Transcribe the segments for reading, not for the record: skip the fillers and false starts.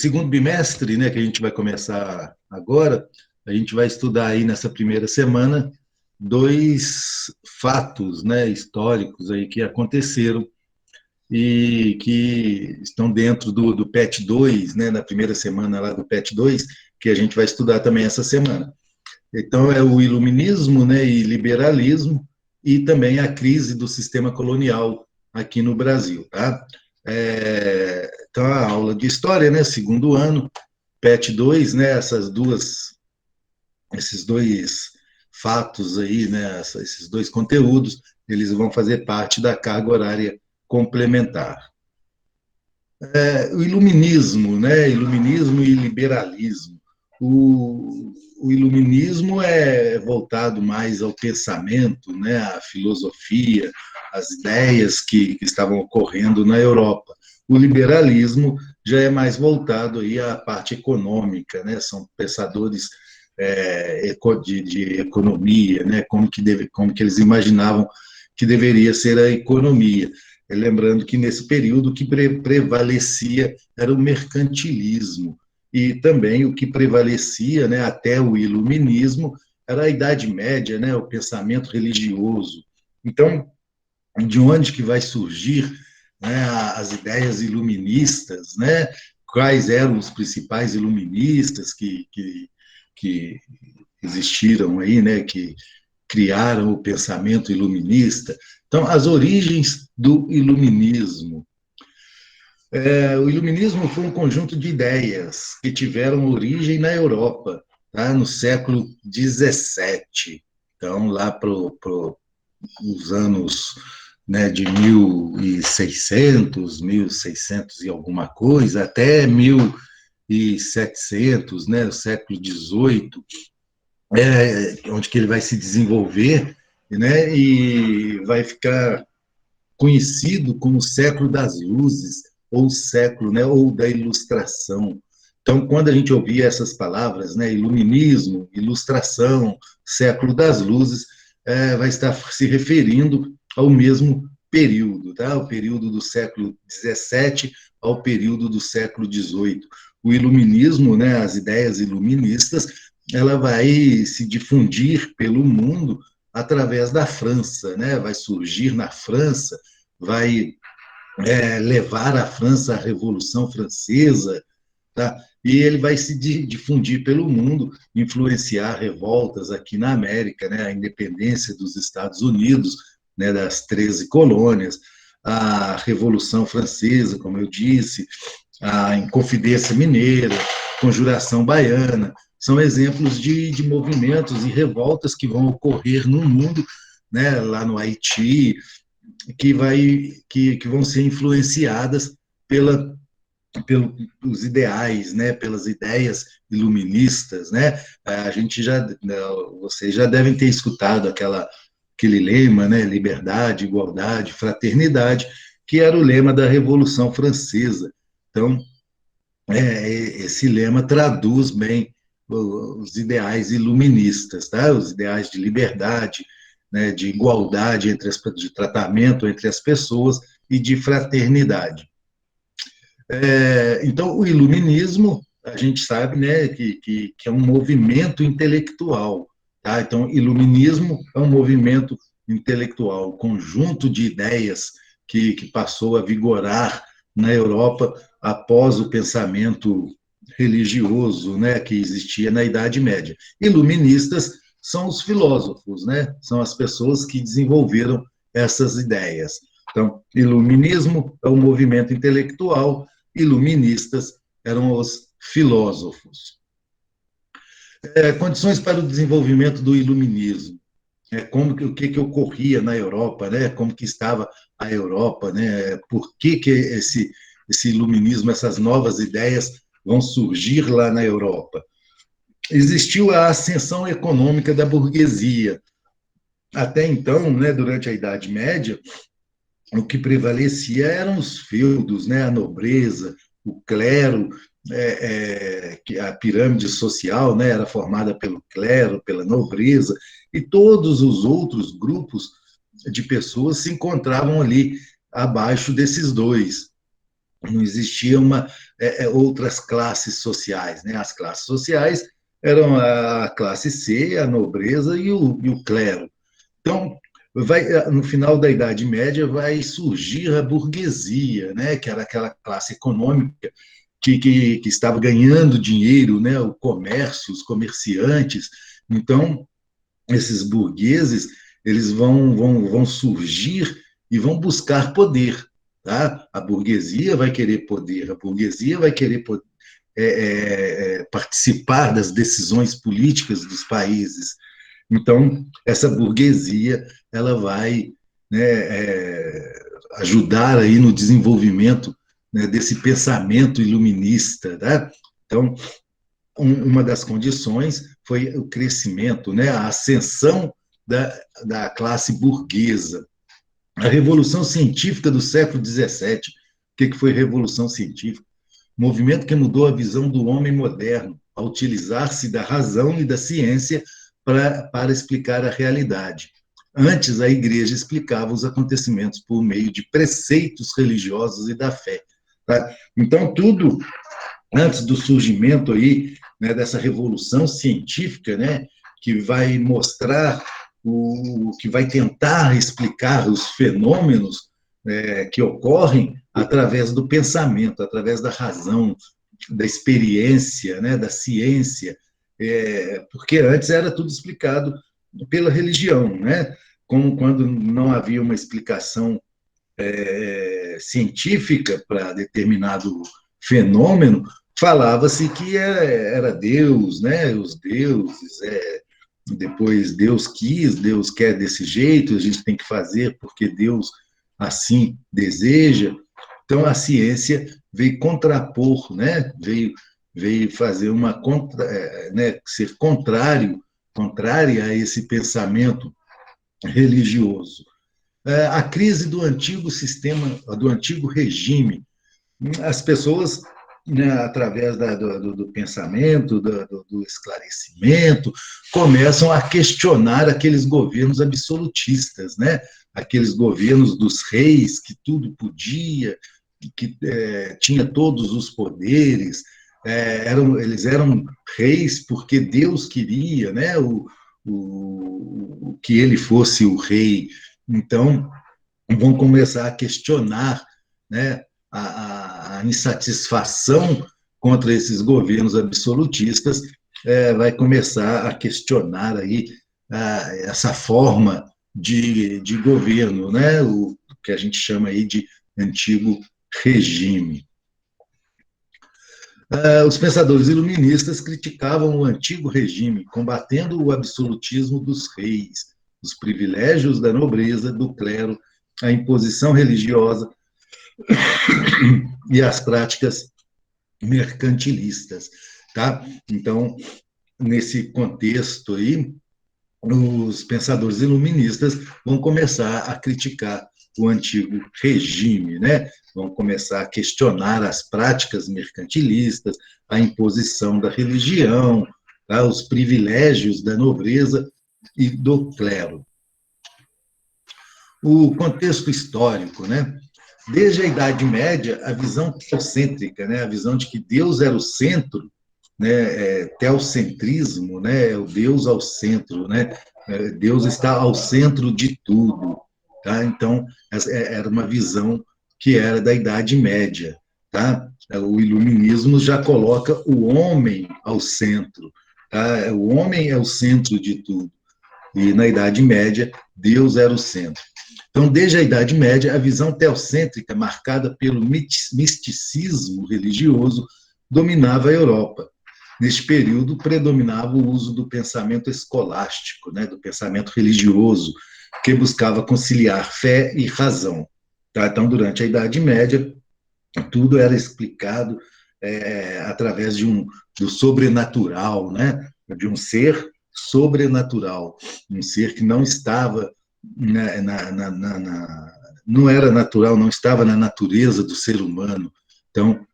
segundo bimestre, né, que a gente vai começar agora, a gente vai estudar aí nessa primeira semana dois fatos, né, históricos aí que aconteceram e que estão dentro do PET 2, né, na primeira semana lá do PET 2, que a gente vai estudar também essa semana. Então, é o iluminismo, né, e liberalismo, e também a crise do sistema colonial aqui no Brasil. Tá? Então, a aula de história, né, segundo ano, PET 2, né, esses dois fatos aí, né, esses dois conteúdos, eles vão fazer parte da carga horária complementar. O iluminismo, né, iluminismo e liberalismo. O iluminismo é voltado mais ao pensamento, né, à filosofia, às ideias que estavam ocorrendo na Europa. O liberalismo já é mais voltado aí à parte econômica, né, são pensadores de economia, né, como que eles imaginavam que deveria ser a economia. Lembrando que nesse período o que prevalecia era o mercantilismo, e também o que prevalecia, né, até o iluminismo, era a Idade Média, né, o pensamento religioso. Então, de onde que vai surgir, né, as ideias iluministas, né? Quais eram os principais iluministas que existiram aí, né, que criaram o pensamento iluminista? Então, as origens do iluminismo. O iluminismo foi um conjunto de ideias que tiveram origem na Europa, tá? No século XVII. Então, lá para os anos, né, de 1600, 1600 e alguma coisa, até 1700, né, o século XVIII, onde que ele vai se desenvolver, né, e vai ficar conhecido como o século das luzes, ou século, né, ou da ilustração. Então, quando a gente ouvia essas palavras, né, iluminismo, ilustração, século das luzes, vai estar se referindo ao mesmo período, tá? O período do século XVII ao período do século XVIII. O iluminismo, né, as ideias iluministas, ela vai se difundir pelo mundo através da França, né? Vai surgir na França, vai levar a França à Revolução Francesa, tá? E ele vai se difundir pelo mundo, influenciar revoltas aqui na América, né? A independência dos Estados Unidos, né? Das 13 colônias, a Revolução Francesa, como eu disse, a Inconfidência Mineira, Conjuração Baiana, são exemplos de movimentos e revoltas que vão ocorrer no mundo, né? Lá no Haiti, que vão ser influenciadas pelos ideais, né, pelas ideias iluministas, né? A gente vocês já devem ter escutado aquele lema, né, liberdade, igualdade, fraternidade, que era o lema da Revolução Francesa. Então, esse lema traduz bem os ideais iluministas, tá? Os ideais de liberdade, né, de igualdade de tratamento entre as pessoas e de fraternidade. Então, o iluminismo, a gente sabe, né, que é um movimento intelectual. Tá? Então, iluminismo é um movimento intelectual, um conjunto de ideias que passou a vigorar na Europa após o pensamento religioso, né, que existia na Idade Média. Iluministas são os filósofos, né? São as pessoas que desenvolveram essas ideias. Então, iluminismo é um movimento intelectual, iluministas eram os filósofos. Condições para o desenvolvimento do iluminismo. O que ocorria na Europa, né? Como que estava a Europa, né? Por que esse iluminismo, essas novas ideias vão surgir lá na Europa? Existiu a ascensão econômica da burguesia. Até então, né, durante a Idade Média, o que prevalecia eram os feudos, né, a nobreza, o clero, que a pirâmide social, né, era formada pelo clero, pela nobreza, e todos os outros grupos de pessoas se encontravam ali abaixo desses dois. não existia outras classes sociais, né? As classes sociais eram a classe C, a nobreza e o clero. Então, no final da Idade Média, vai surgir a burguesia, né? Que era aquela classe econômica que estava ganhando dinheiro, né? O comércio, os comerciantes. Então, esses burgueses, eles vão surgir e vão buscar poder. Tá? A burguesia vai querer poder, a burguesia vai querer participar das decisões políticas dos países. Então, essa burguesia ela vai, né, ajudar aí no desenvolvimento, né, desse pensamento iluminista. Tá? Então, uma das condições foi o crescimento, né, a ascensão da classe burguesa. A Revolução Científica do século XVII. O que foi Revolução Científica? Movimento que mudou a visão do homem moderno, a utilizar-se da razão e da ciência para explicar a realidade. Antes, a igreja explicava os acontecimentos por meio de preceitos religiosos e da fé. Tá? Então, tudo antes do surgimento aí, né, dessa revolução científica, né, que vai mostrar que vai tentar explicar os fenômenos que ocorrem através do pensamento, através da razão, da experiência, né, da ciência, porque antes era tudo explicado pela religião, né? Como quando não havia uma explicação científica para determinado fenômeno, falava-se que era Deus, né? Os deuses, depois Deus quis, Deus quer desse jeito, a gente tem que fazer porque Deus assim deseja. Então a ciência veio contrapor, né? Veio fazer né? Ser contrária a esse pensamento religioso. A crise do antigo sistema, do antigo regime, as pessoas, né, através do pensamento, do esclarecimento, começam a questionar aqueles governos absolutistas, né? Aqueles governos dos reis, que tudo podia, que tinha todos os poderes, eles eram reis porque Deus queria, né? Que ele fosse o rei. Então, vão começar a questionar, né, a insatisfação contra esses governos absolutistas, vai começar a questionar aí essa forma de governo, né, o que a gente chama aí de antigo regime. Os pensadores iluministas criticavam o antigo regime, combatendo o absolutismo dos reis, os privilégios da nobreza, do clero, a imposição religiosa e as práticas mercantilistas. Tá? Então, nesse contexto aí, os pensadores iluministas vão começar a criticar o antigo regime, né? Vão começar a questionar as práticas mercantilistas, a imposição da religião, tá? Os privilégios da nobreza e do clero. O contexto histórico, né? Desde a Idade Média, a visão teocêntrica, né? A visão de que Deus era o centro, né? Teocentrismo, né? O Deus ao centro, né? Deus está ao centro de tudo, tá? Então, era uma visão que era da Idade Média, tá? O iluminismo já coloca o homem ao centro, tá? O homem é o centro de tudo. E na Idade Média, Deus era o centro. Então, desde a Idade Média, a visão teocêntrica, marcada pelo misticismo religioso, dominava a Europa. Neste período, predominava o uso do pensamento escolástico, né, do pensamento religioso, que buscava conciliar fé e razão. Tá? Então, durante a Idade Média, tudo era explicado através do sobrenatural, né, de um ser sobrenatural, um ser que não estava não era natural, não estava na natureza do ser humano. Então,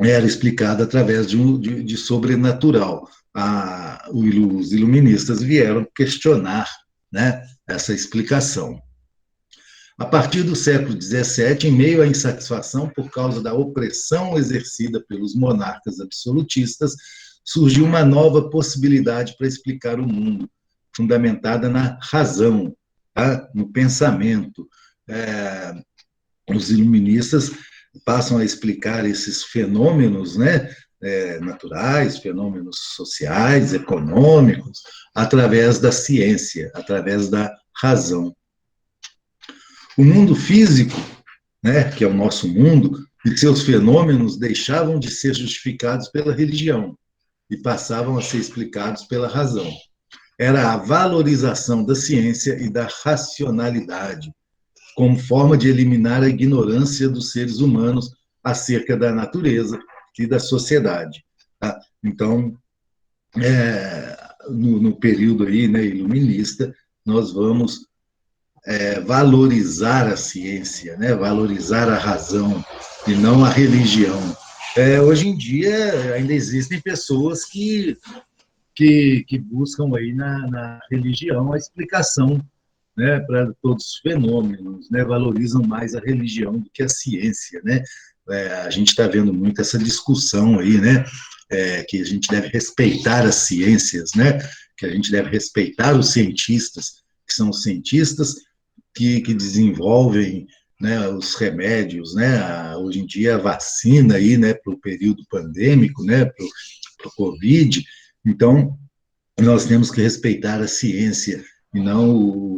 era explicado através de sobrenatural. Os iluministas vieram questionar, né, essa explicação. A partir do século XVII, em meio à insatisfação por causa da opressão exercida pelos monarcas absolutistas, surgiu uma nova possibilidade para explicar o mundo, fundamentada na razão, tá? No pensamento. Os iluministas passam a explicar esses fenômenos, né, naturais, fenômenos sociais, econômicos, através da ciência, através da razão. O mundo físico, né, que é o nosso mundo, e seus fenômenos deixavam de ser justificados pela religião e passavam a ser explicados pela razão. Era a valorização da ciência e da racionalidade, como forma de eliminar a ignorância dos seres humanos acerca da natureza e da sociedade. Tá? Então, no período aí, né, iluminista, nós vamos valorizar a ciência, né, valorizar a razão e não a religião. Hoje em dia, ainda existem pessoas que buscam aí na religião a explicação, né, para todos os fenômenos, né, valorizam mais a religião do que a ciência, né? A gente está vendo muito essa discussão aí, né, que a gente deve respeitar as ciências, né, que a gente deve respeitar os cientistas, que são os cientistas que desenvolvem, né, os remédios, né, hoje em dia a vacina aí, né, para o período pandêmico, né, para o Covid. Então, nós temos que respeitar a ciência e não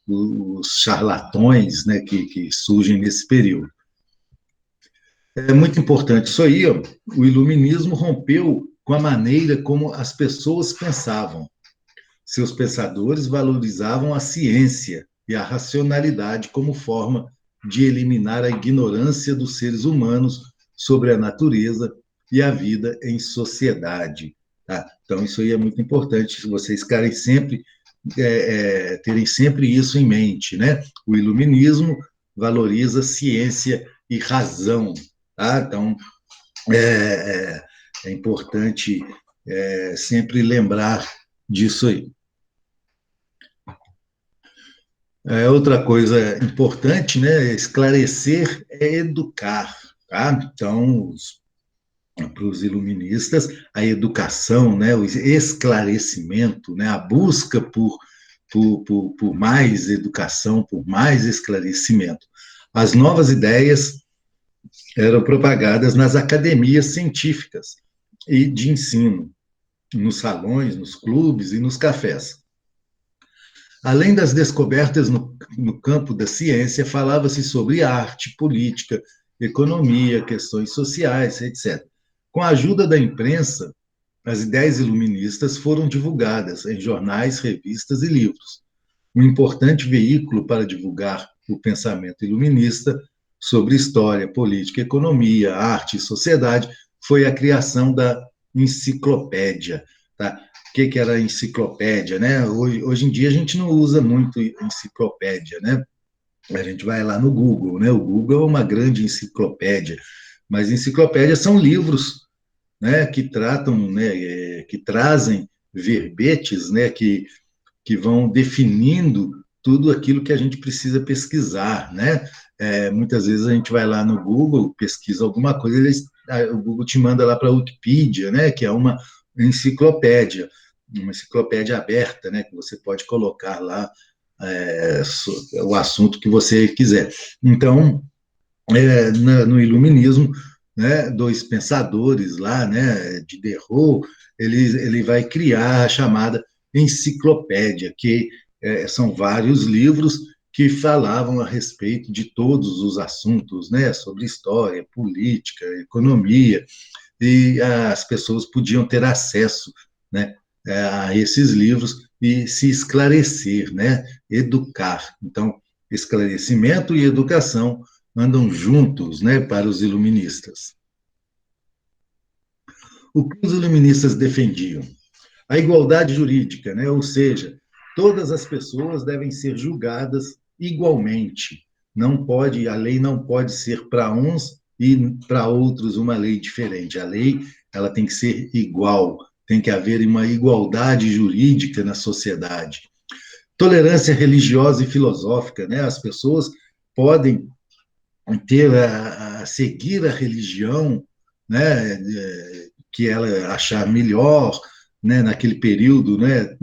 os charlatões, né, que surgem nesse período. É muito importante isso aí. Ó. O iluminismo rompeu com a maneira como as pessoas pensavam. Seus pensadores valorizavam a ciência e a racionalidade como forma de eliminar a ignorância dos seres humanos sobre a natureza e a vida em sociedade. Tá? Então, isso aí é muito importante, vocês ficarem sempre, terem sempre isso em mente. Né? O iluminismo valoriza ciência e razão. Tá? Então, é importante sempre lembrar disso aí. Outra coisa importante, né, esclarecer é educar, tá? Então, para os iluministas, a educação, né, o esclarecimento, né, a busca por mais educação, por mais esclarecimento. As novas ideias eram propagadas nas academias científicas e de ensino, nos salões, nos clubes e nos cafés. Além das descobertas no campo da ciência, falava-se sobre arte, política, economia, questões sociais, etc. Com a ajuda da imprensa, as ideias iluministas foram divulgadas em jornais, revistas e livros. Um importante veículo para divulgar o pensamento iluminista sobre história, política, economia, arte e sociedade foi a criação da enciclopédia. Tá? O que era a enciclopédia? Né? Hoje em dia a gente não usa muito enciclopédia, né? A gente vai lá no Google, né? O Google é uma grande enciclopédia, mas enciclopédias são livros, né, que tratam, né, que trazem verbetes, né, que vão definindo tudo aquilo que a gente precisa pesquisar, né? Muitas vezes a gente vai lá no Google, pesquisa alguma coisa, o Google te manda lá para a Wikipedia, né, que é uma enciclopédia aberta, né, que você pode colocar lá o assunto que você quiser. Então, no iluminismo, né, dois pensadores lá, né, Diderot, ele vai criar a chamada enciclopédia, que são vários livros que falavam a respeito de todos os assuntos, né, sobre história, política, economia, e as pessoas podiam ter acesso, né, a esses livros e se esclarecer, né, educar. Então, esclarecimento e educação andam juntos, né, para os iluministas. O que os iluministas defendiam? A igualdade jurídica, né, ou seja, todas as pessoas devem ser julgadas igualmente. A lei não pode ser para uns e para outros uma lei diferente. A lei, ela tem que ser igual, tem que haver uma igualdade jurídica na sociedade. Tolerância religiosa e filosófica, né? As pessoas podem ter a seguir a religião, né, que ela achar melhor, né, naquele período, né,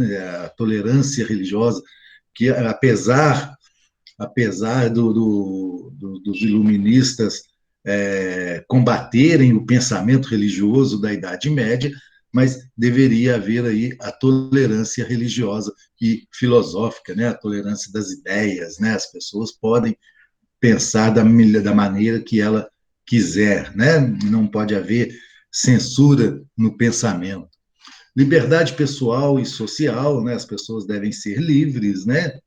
a tolerância religiosa, que apesar dos iluministas combaterem o pensamento religioso da Idade Média, mas deveria haver aí a tolerância religiosa e filosófica, né, a tolerância das ideias, né, as pessoas podem pensar da maneira que ela quiser, né? Não pode haver censura no pensamento. Liberdade pessoal e social, né? As pessoas devem ser livres, né?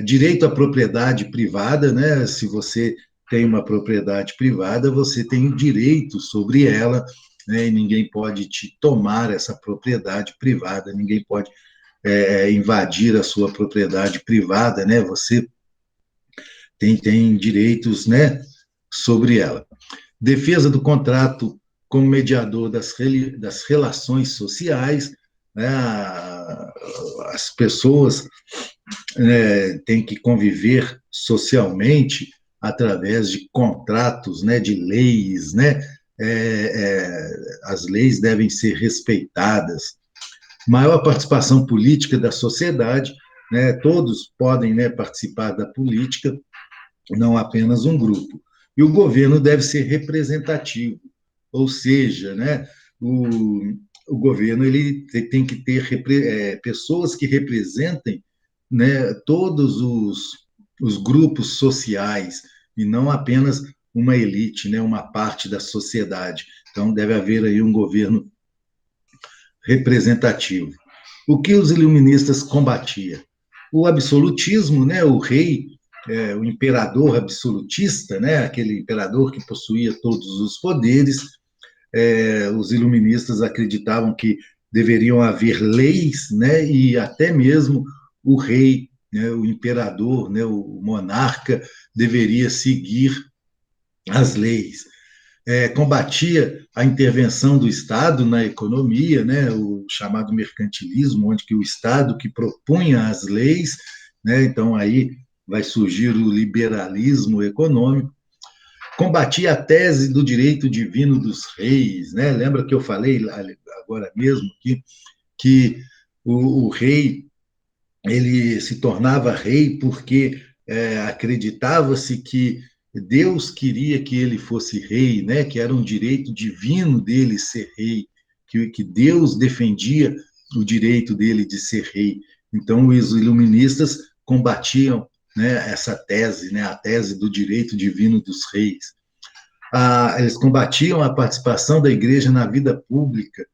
Direito à propriedade privada, né? Se você tem uma propriedade privada, você tem direito sobre ela, né? E ninguém pode te tomar essa propriedade privada, ninguém pode invadir a sua propriedade privada, né? Você tem direitos, né, sobre ela. Defesa do contrato como mediador das relações sociais, né, as pessoas, né, têm que conviver socialmente através de contratos, né, de leis, né, as leis devem ser respeitadas. Maior participação política da sociedade, né, todos podem, né, participar da política, não apenas um grupo. E o governo deve ser representativo, ou seja, né, o governo ele tem que ter pessoas que representem, né, todos os grupos sociais e não apenas uma elite, né, uma parte da sociedade. Então deve haver aí um governo representativo. O que os iluministas combatiam? O absolutismo, né, o rei, o imperador absolutista, né, aquele imperador que possuía todos os poderes. Os iluministas acreditavam que deveriam haver leis, né, e até mesmo o rei, né, o imperador, né, o monarca deveria seguir as leis. Combatia a intervenção do Estado na economia, né, o chamado mercantilismo, onde que o Estado que propunha as leis, né, então aí vai surgir o liberalismo econômico. Combatia a tese do direito divino dos reis, né? Lembra que eu falei agora mesmo que o rei ele se tornava rei porque acreditava-se que Deus queria que ele fosse rei, né? Que era um direito divino dele ser rei, que Deus defendia o direito dele de ser rei. Então, os iluministas combatiam, né, essa tese, né, a tese do direito divino dos reis. Eles combatiam a participação da igreja na vida pública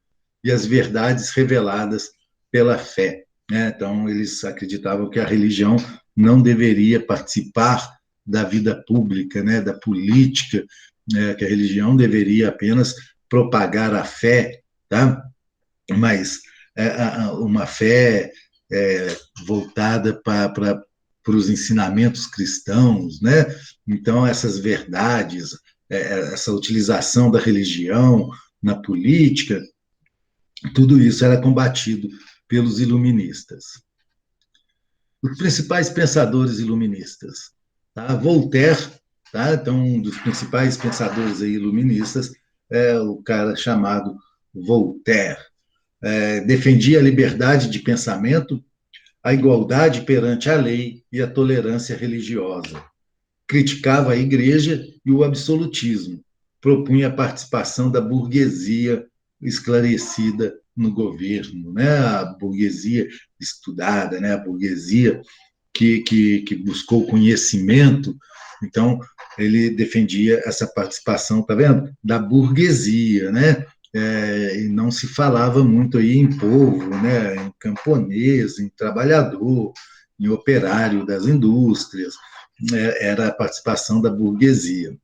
e as verdades reveladas pela fé, né? Então, eles acreditavam que a religião não deveria participar da vida pública, né, da política, né, que a religião deveria apenas propagar a fé, tá? Mas uma fé voltada para os ensinamentos cristãos, né? Então, essas verdades, essa utilização da religião na política, tudo isso era combatido pelos iluministas. Os principais pensadores iluministas, tá? Voltaire, tá? Então, um dos principais pensadores iluministas é o cara chamado Voltaire. Defendia a liberdade de pensamento, a igualdade perante a lei e a tolerância religiosa. Criticava a igreja e o absolutismo. Propunha a participação da burguesia esclarecida no governo, né? A burguesia estudada, né? A burguesia que buscou conhecimento. Então, ele defendia essa participação, tá vendo? Da burguesia, né? E não se falava muito aí em povo, né? Em camponês, em trabalhador, em operário das indústrias, era a participação da burguesia.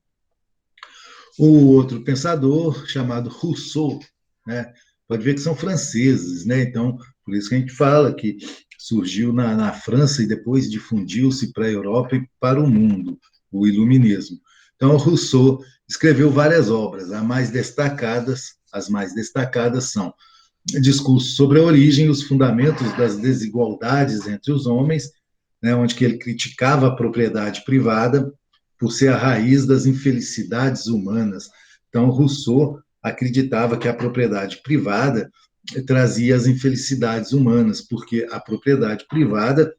O outro pensador, chamado Rousseau, né? Pode ver que são franceses, né? Então, por isso que a gente fala que surgiu na França e depois difundiu-se para a Europa e para o mundo, o iluminismo. Então, Rousseau escreveu várias obras, as mais destacadas são Discurso sobre a origem e os fundamentos das desigualdades entre os homens, né, onde que ele criticava a propriedade privada por ser a raiz das infelicidades humanas. Então, Rousseau acreditava que a propriedade privada trazia as infelicidades humanas, porque a propriedade privada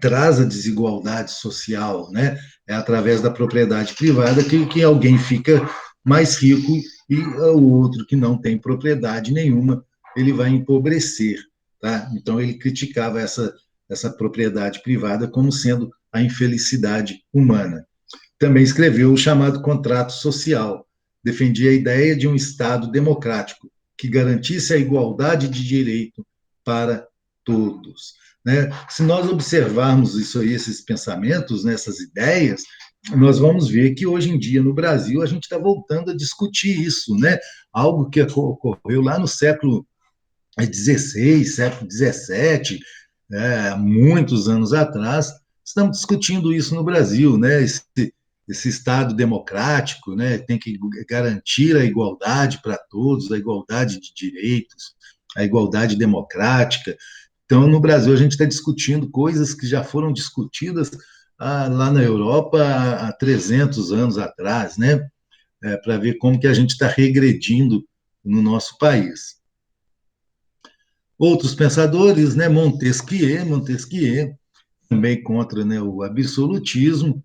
traz a desigualdade social, né? É através da propriedade privada que alguém fica mais rico e o outro que não tem propriedade nenhuma, ele vai empobrecer, tá? Então ele criticava essa propriedade privada como sendo a infelicidade humana. Também escreveu o chamado contrato social, defendia a ideia de um Estado democrático que garantisse a igualdade de direito para todos. Né? Se nós observarmos isso aí, esses pensamentos, né, essas ideias, nós vamos ver que hoje em dia no Brasil a gente está voltando a discutir isso, né? Algo que ocorreu lá no século XVI, século XVII, muitos anos atrás. Estamos discutindo isso no Brasil, né? Esse Estado democrático, né? Tem que garantir a igualdade para todos, a igualdade de direitos, a igualdade democrática. Então, no Brasil, a gente está discutindo coisas que já foram discutidas lá na Europa há 300 anos atrás, né? Para ver como que a gente está regredindo no nosso país. Outros pensadores, né? Montesquieu também contra, né, o absolutismo,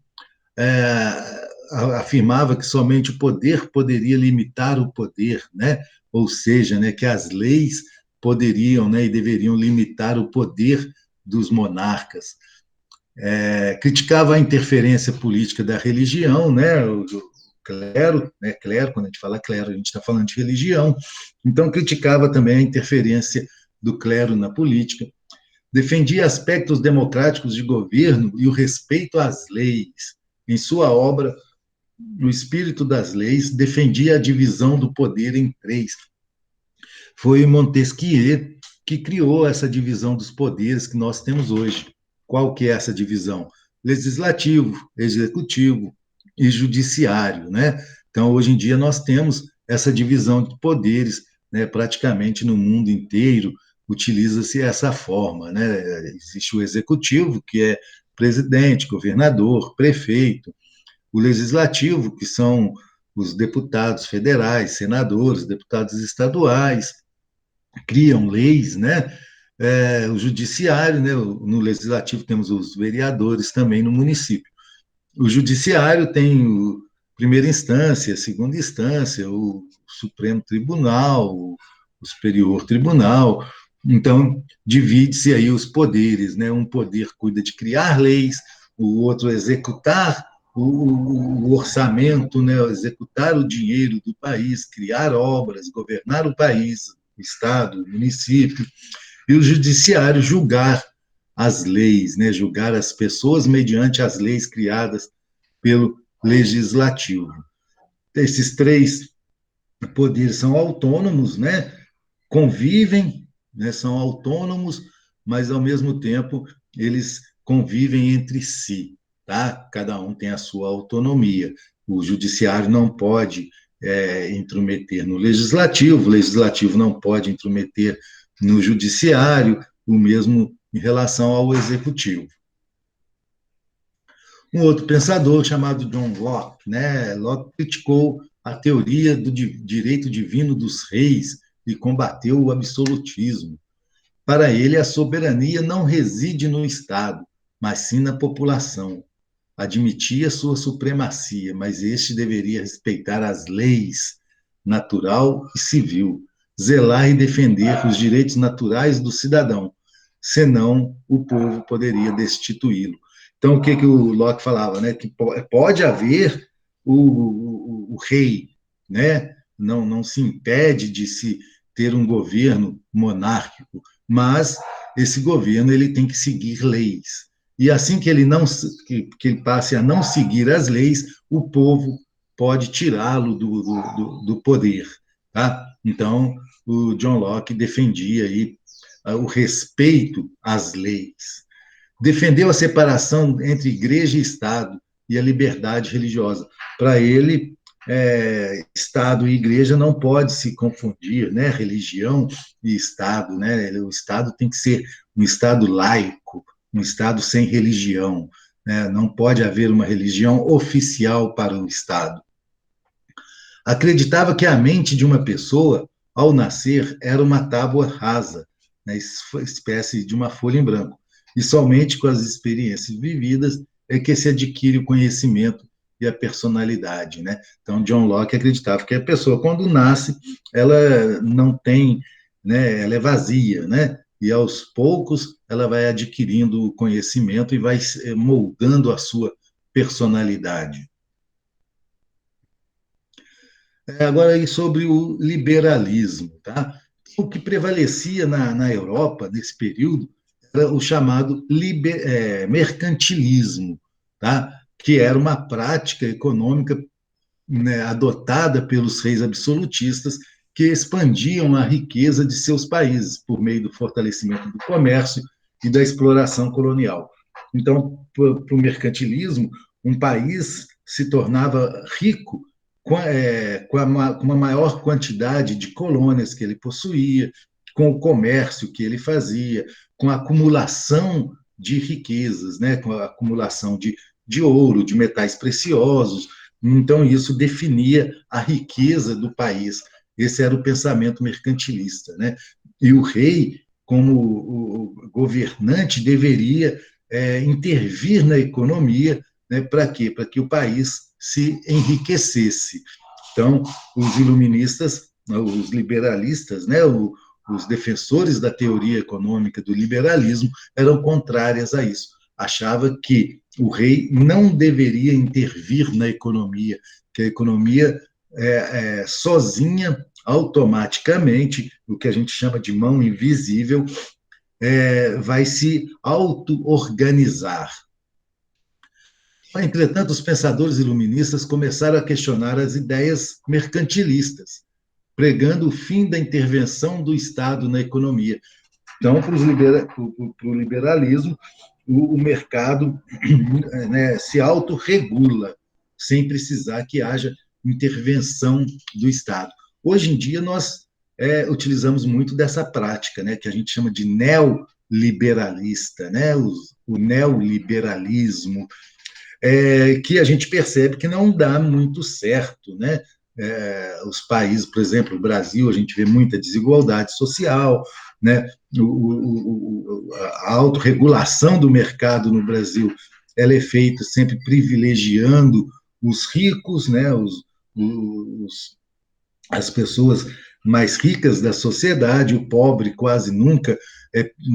afirmava que somente o poder poderia limitar o poder, né? Ou seja, né, que as leis poderiam, né, e deveriam limitar o poder dos monarcas. Criticava a interferência política da religião, né, o clero, né, clero, quando a gente fala clero, a gente está falando de religião, então criticava também a interferência do clero na política, defendia aspectos democráticos de governo e o respeito às leis. Em sua obra, O Espírito das Leis, defendia a divisão do poder em três. Foi Montesquieu que criou essa divisão dos poderes que nós temos hoje. Qual que é essa divisão? Legislativo, executivo e judiciário, né? Então, hoje em dia, nós temos essa divisão de poderes, né? Praticamente no mundo inteiro utiliza-se essa forma, né? Existe o executivo, que é presidente, governador, prefeito, o legislativo, que são os deputados federais, senadores, deputados estaduais, criam leis, né? O judiciário, né? No legislativo temos os vereadores também no município. O judiciário tem o primeira instância, segunda instância, o Supremo Tribunal, o Superior Tribunal. Então, divide-se aí os poderes, né? Um poder cuida de criar leis, o outro executar o orçamento, né? Executar o dinheiro do país, criar obras, governar o país, o Estado, o município, e o judiciário julgar as leis, né? Julgar as pessoas mediante as leis criadas pelo legislativo. Esses três poderes são autônomos, né? Convivem, né? São autônomos, mas ao mesmo tempo eles convivem entre si, tá? Cada um tem a sua autonomia. O judiciário não pode intrometer no legislativo, o legislativo não pode intrometer no judiciário, o mesmo em relação ao executivo. Um outro pensador chamado John Locke, né? Locke criticou a teoria do direito divino dos reis e combateu o absolutismo. Para ele, a soberania não reside no Estado, mas sim na população. Admitia sua supremacia, mas este deveria respeitar as leis natural e civil, zelar e defender os direitos naturais do cidadão, senão o povo poderia destituí-lo. Então, o que o Locke falava? Né? Que pode haver o rei, né? Não se impede de se ter um governo monárquico, mas esse governo ele tem que seguir leis. E assim que ele ele passe a não seguir as leis, o povo pode tirá-lo do poder. Tá? Então, o John Locke defendia aí o respeito às leis. Defendeu a separação entre igreja e Estado e a liberdade religiosa. Para ele, Estado e igreja não pode se confundir, né? Religião e Estado, né? O Estado tem que ser um Estado laico, um Estado sem religião, né? Não pode haver uma religião oficial para o Estado. Acreditava que a mente de uma pessoa, ao nascer, era uma tábua rasa, né, espécie de uma folha em branco. E somente com as experiências vividas é que se adquire o conhecimento e a personalidade, né? Então, John Locke acreditava que a pessoa, quando nasce, ela não tem, né, ela é vazia, né? E aos poucos ela vai adquirindo o conhecimento e vai moldando a sua personalidade. Agora, aí sobre o liberalismo. Tá? O que prevalecia na Europa, nesse período, era o chamado mercantilismo, tá? Que era uma prática econômica, né, adotada pelos reis absolutistas, que expandiam a riqueza de seus países por meio do fortalecimento do comércio e da exploração colonial. Então, para o mercantilismo, um país se tornava rico com uma maior quantidade de colônias que ele possuía, com o comércio que ele fazia, com a acumulação de riquezas, né, com a acumulação de ouro, de metais preciosos. Então, isso definia a riqueza do país. Esse era o pensamento mercantilista. Né? E o rei, como o governante, deveria intervir na economia, né, para quê? Para que o país se enriquecesse. Então, os iluministas, os liberalistas, né, os defensores da teoria econômica do liberalismo eram contrárias a isso. Achava que o rei não deveria intervir na economia, que a economia sozinha, automaticamente, o que a gente chama de mão invisível, vai se auto-organizar. Entretanto, os pensadores iluministas começaram a questionar as ideias mercantilistas, pregando o fim da intervenção do Estado na economia. Então, para o liberalismo, o mercado, né, se autorregula, sem precisar que haja intervenção do Estado. Hoje em dia, nós utilizamos muito dessa prática, né, que a gente chama de neoliberalista, né, o neoliberalismo, que a gente percebe que não dá muito certo, né? Os países, por exemplo, o Brasil, a gente vê muita desigualdade social, né? A autorregulação do mercado no Brasil, ela é feita sempre privilegiando os ricos, né? As pessoas mais ricas da sociedade, o pobre quase nunca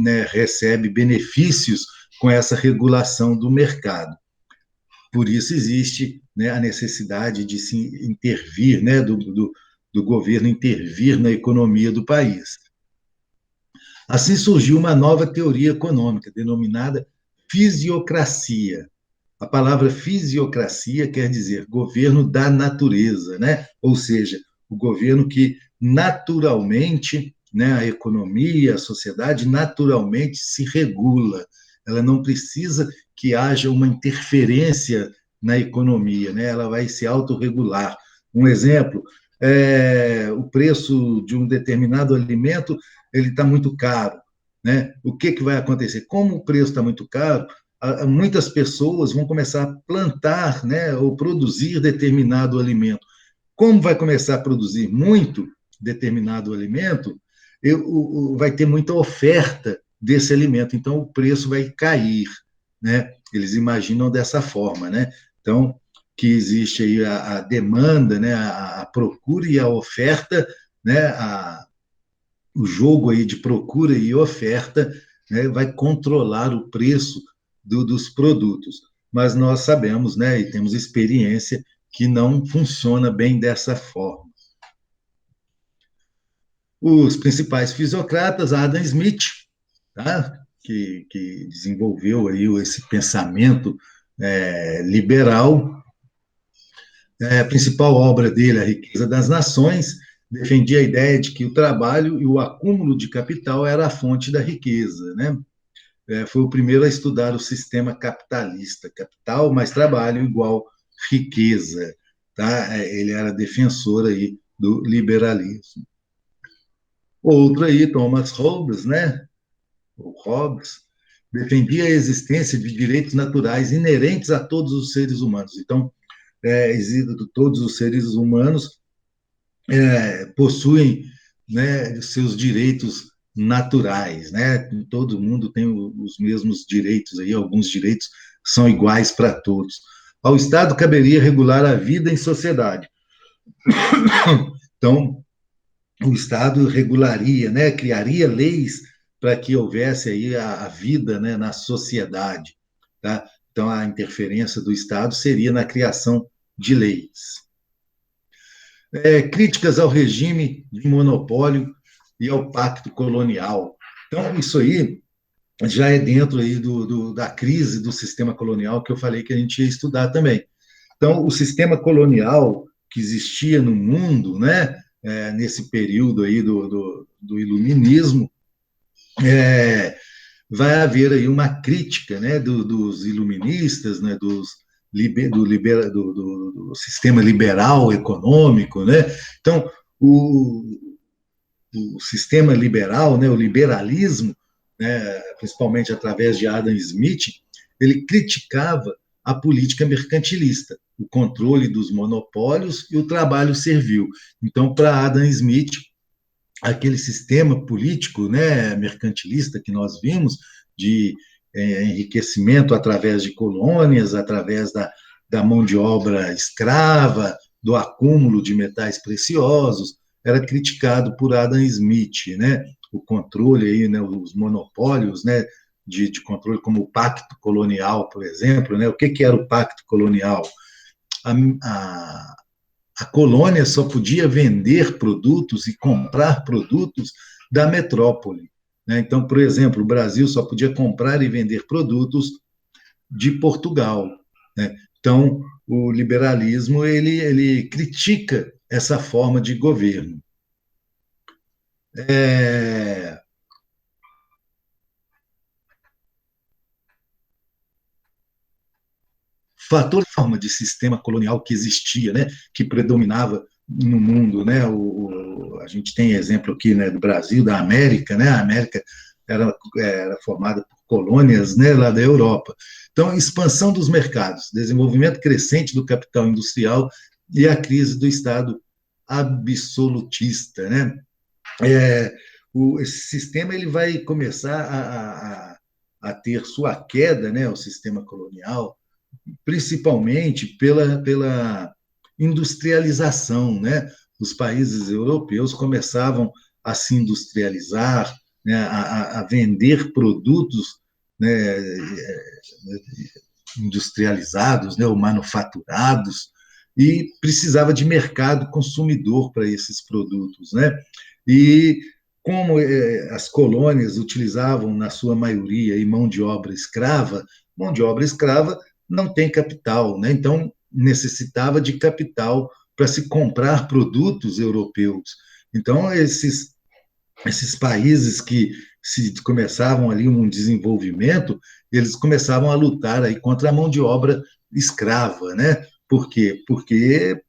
né, recebe benefícios com essa regulação do mercado. Por isso existe, né, a necessidade de se intervir, né, do governo intervir na economia do país. Assim surgiu uma nova teoria econômica, denominada fisiocracia. A palavra fisiocracia quer dizer governo da natureza, né? Ou seja, o governo que naturalmente, né, a economia, a sociedade naturalmente se regula. Ela não precisa que haja uma interferência na economia, né? Ela vai se autorregular. Um exemplo, o preço de um determinado alimento ele está muito caro. Né? O que vai acontecer? Como o preço está muito caro, muitas pessoas vão começar a plantar, né, ou produzir determinado alimento. Como vai começar a produzir muito determinado alimento, vai ter muita oferta desse alimento, então o preço vai cair. Né? Eles imaginam dessa forma. Né? Então, que existe aí a demanda, né, a procura e a oferta, né, o jogo aí de procura e oferta, né, vai controlar o preço dos produtos. Mas nós sabemos, né, e temos experiência, que não funciona bem dessa forma. Os principais fisiocratas, Adam Smith, tá, que desenvolveu aí esse pensamento liberal. A principal obra dele, A Riqueza das Nações, defendia a ideia de que o trabalho e o acúmulo de capital era a fonte da riqueza. Né? Foi o primeiro a estudar o sistema capitalista. Capital mais trabalho igual riqueza. Tá? Ele era defensor aí do liberalismo. Outro aí, Thomas Hobbes, né? O Hobbes, defendia a existência de direitos naturais inerentes a todos os seres humanos. Então, todos os seres humanos possuem, né, seus direitos naturais, né? Todo mundo tem os mesmos direitos aí, alguns direitos são iguais para todos. Ao Estado caberia regular a vida em sociedade. Então, o Estado regularia, né, criaria leis para que houvesse aí a vida, né, na sociedade, tá? Então, a interferência do Estado seria na criação de leis. Críticas ao regime de monopólio e ao pacto colonial. Então, isso aí já é dentro aí da crise do sistema colonial que eu falei que a gente ia estudar também. Então, o sistema colonial que existia no mundo, né, nesse período aí do iluminismo, vai haver aí uma crítica, né, dos iluministas, né, do sistema liberal econômico, né? Então, o sistema liberal, né, o liberalismo, né, principalmente através de Adam Smith, ele criticava a política mercantilista, o controle dos monopólios e o trabalho servil. Então, para Adam Smith, aquele sistema político, né, mercantilista que nós vimos, de enriquecimento através de colônias, através da mão de obra escrava, do acúmulo de metais preciosos, era criticado por Adam Smith, né? O controle aí, né, os monopólios, né, de controle, como o pacto colonial, por exemplo, né? O que era o pacto colonial? A, a, a colônia só podia vender produtos e comprar produtos da metrópole, né? Então, por exemplo, o Brasil só podia comprar e vender produtos de Portugal, né? Então, o liberalismo ele critica essa forma de governo. É... Fator forma de sistema colonial que existia, né, que predominava no mundo, né? A gente tem exemplo aqui, né, do Brasil, da América, né? A América era formada por colônias, né, lá da Europa. Então, expansão dos mercados, desenvolvimento crescente do capital industrial e a crise do Estado absolutista, né? Esse sistema ele vai começar a ter sua queda, né, o sistema colonial, principalmente pela industrialização, né? Os países europeus começavam a se industrializar, né, a vender produtos, né, industrializados, né, ou manufaturados, e precisava de mercado consumidor para esses produtos, né? E como as colônias utilizavam, na sua maioria, mão de obra escrava não tem capital, né? Então necessitava de capital para se comprar produtos europeus. Então esses países que se começavam ali um desenvolvimento, eles começavam a lutar aí contra a mão de obra escrava, né? Por quê? Porque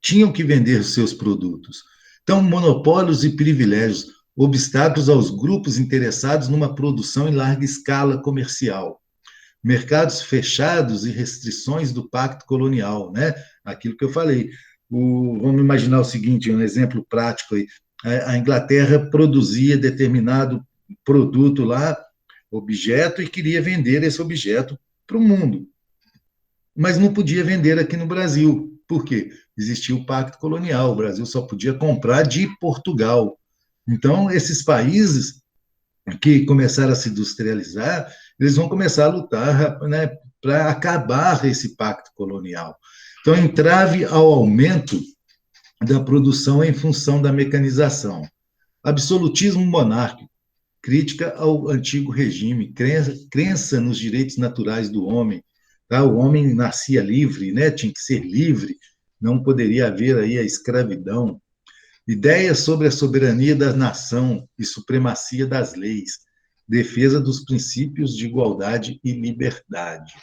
tinham que vender os seus produtos. Então, monopólios e privilégios, obstáculos aos grupos interessados numa produção em larga escala comercial, mercados fechados e restrições do pacto colonial, né? Aquilo que eu falei. Vamos imaginar o seguinte, um exemplo prático aí. A Inglaterra produzia determinado produto lá, objeto, e queria vender esse objeto para o mundo, mas não podia vender aqui no Brasil. Por quê? Existia o pacto colonial, o Brasil só podia comprar de Portugal. Então, esses países que começaram a se industrializar, eles vão começar a lutar, né, para acabar esse pacto colonial. Então, entrave ao aumento da produção em função da mecanização. Absolutismo monárquico, crítica ao antigo regime, crença nos direitos naturais do homem. Tá? O homem nascia livre, né? Tinha que ser livre, não poderia haver aí a escravidão. Ideias sobre a soberania da nação e supremacia das leis, defesa dos princípios de igualdade e liberdade.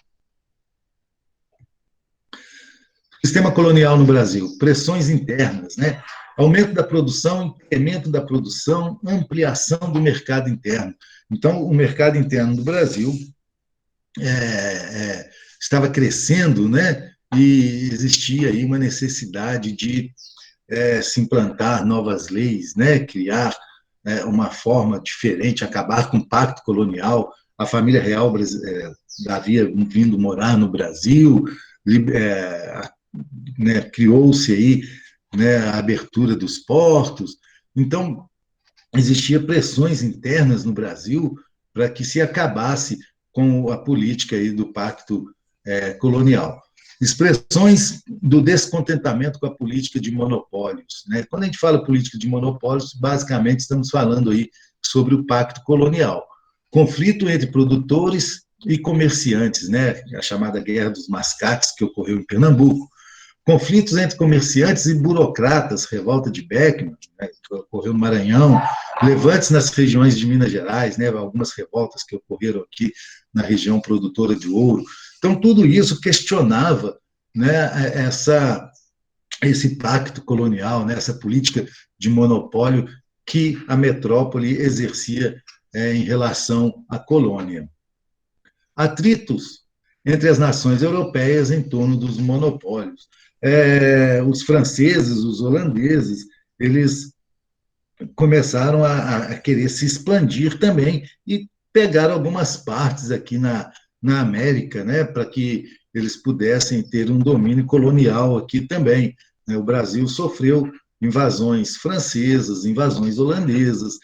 Sistema colonial no Brasil, pressões internas, né? Aumento da produção, incremento da produção, ampliação do mercado interno. Então, o mercado interno do Brasil estava crescendo, né? E existia aí uma necessidade de se implantar novas leis, né? Criar uma forma diferente, acabar com o pacto colonial. A família real havia vindo morar no Brasil, né? Criou-se aí, né, a abertura dos portos. Então, existiam pressões internas no Brasil para que se acabasse com a política aí do pacto colonial. Expressões do descontentamento com a política de monopólios, né? Quando a gente fala política de monopólios, basicamente estamos falando aí sobre o pacto colonial. Conflito entre produtores e comerciantes, né? A chamada Guerra dos Mascates, que ocorreu em Pernambuco. Conflitos entre comerciantes e burocratas, revolta de Beckmann, né, que ocorreu no Maranhão, levantes nas regiões de Minas Gerais, né, algumas revoltas que ocorreram aqui na região produtora de ouro. Então, tudo isso questionava, né, esse pacto colonial, né, essa política de monopólio que a metrópole exercia em relação à colônia. Atritos entre as nações europeias em torno dos monopólios. Os franceses, os holandeses, eles começaram a querer se expandir também e pegaram algumas partes aqui na América, né, para que eles pudessem ter um domínio colonial aqui também. O Brasil sofreu invasões francesas, invasões holandesas,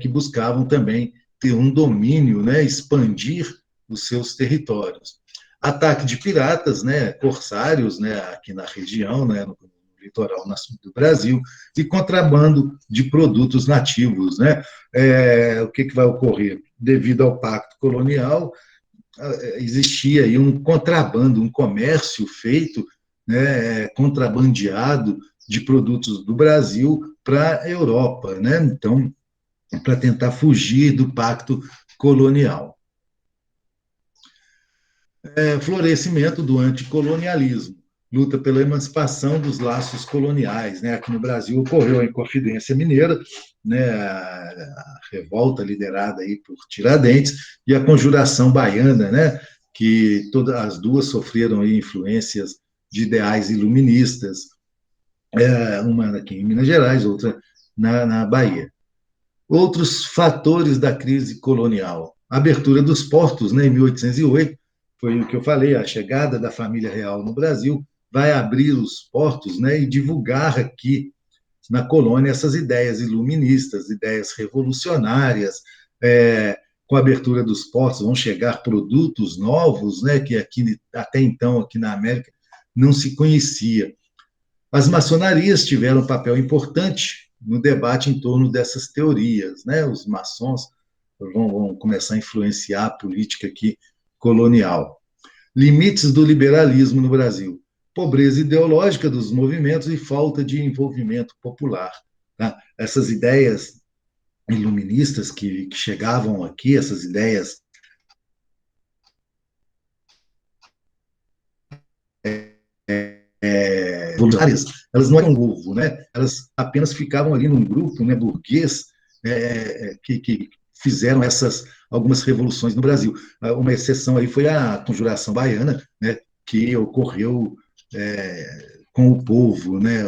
que buscavam também ter um domínio, né, expandir os seus territórios. Ataque de piratas, né, corsários, né, aqui na região, né, no litoral do Brasil, e contrabando de produtos nativos, né? O que vai ocorrer? Devido ao pacto colonial, existia aí um contrabando, um comércio feito, né, contrabandeado de produtos do Brasil para a Europa, né? Então, para tentar fugir do pacto colonial. Florescimento do anticolonialismo, luta pela emancipação dos laços coloniais, né? Aqui no Brasil ocorreu a Inconfidência Mineira, né? A revolta liderada aí por Tiradentes, e a Conjuração Baiana, né? Que todas as duas sofreram aí influências de ideais iluministas, uma aqui em Minas Gerais, outra na Bahia. Outros fatores da crise colonial: a abertura dos portos, né, em 1808, foi o que eu falei, a chegada da família real no Brasil vai abrir os portos, né, e divulgar aqui na colônia essas ideias iluministas, ideias revolucionárias. Com a abertura dos portos vão chegar produtos novos, né, que aqui até então aqui na América não se conhecia. As maçonarias tiveram um papel importante no debate em torno dessas teorias, né? Os maçons vão começar a influenciar a política aqui colonial. Limites do liberalismo no Brasil: pobreza ideológica dos movimentos e falta de envolvimento popular. Tá? Essas ideias iluministas que chegavam aqui, essas ideias voluntárias, elas não eram novo, né? Elas apenas ficavam ali num grupo, né, burguês, que fizeram algumas revoluções no Brasil. Uma exceção aí foi a Conjuração Baiana, né, que ocorreu com o povo, né,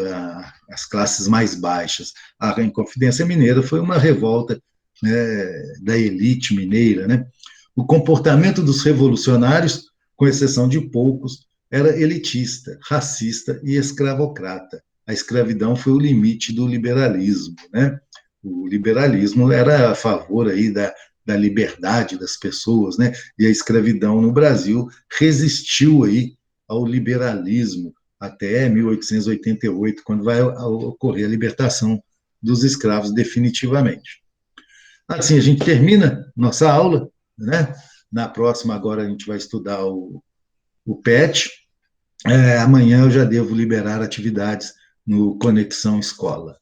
as classes mais baixas. A Inconfidência Mineira foi uma revolta, né, da elite mineira, né? O comportamento dos revolucionários, com exceção de poucos, era elitista, racista e escravocrata. A escravidão foi o limite do liberalismo, né? O liberalismo era a favor aí da liberdade das pessoas, né? E a escravidão no Brasil resistiu aí ao liberalismo até 1888, quando vai ocorrer a libertação dos escravos definitivamente. Assim, a gente termina nossa aula, né? Na próxima, agora, a gente vai estudar o PET. Amanhã eu já devo liberar atividades no Conexão Escola.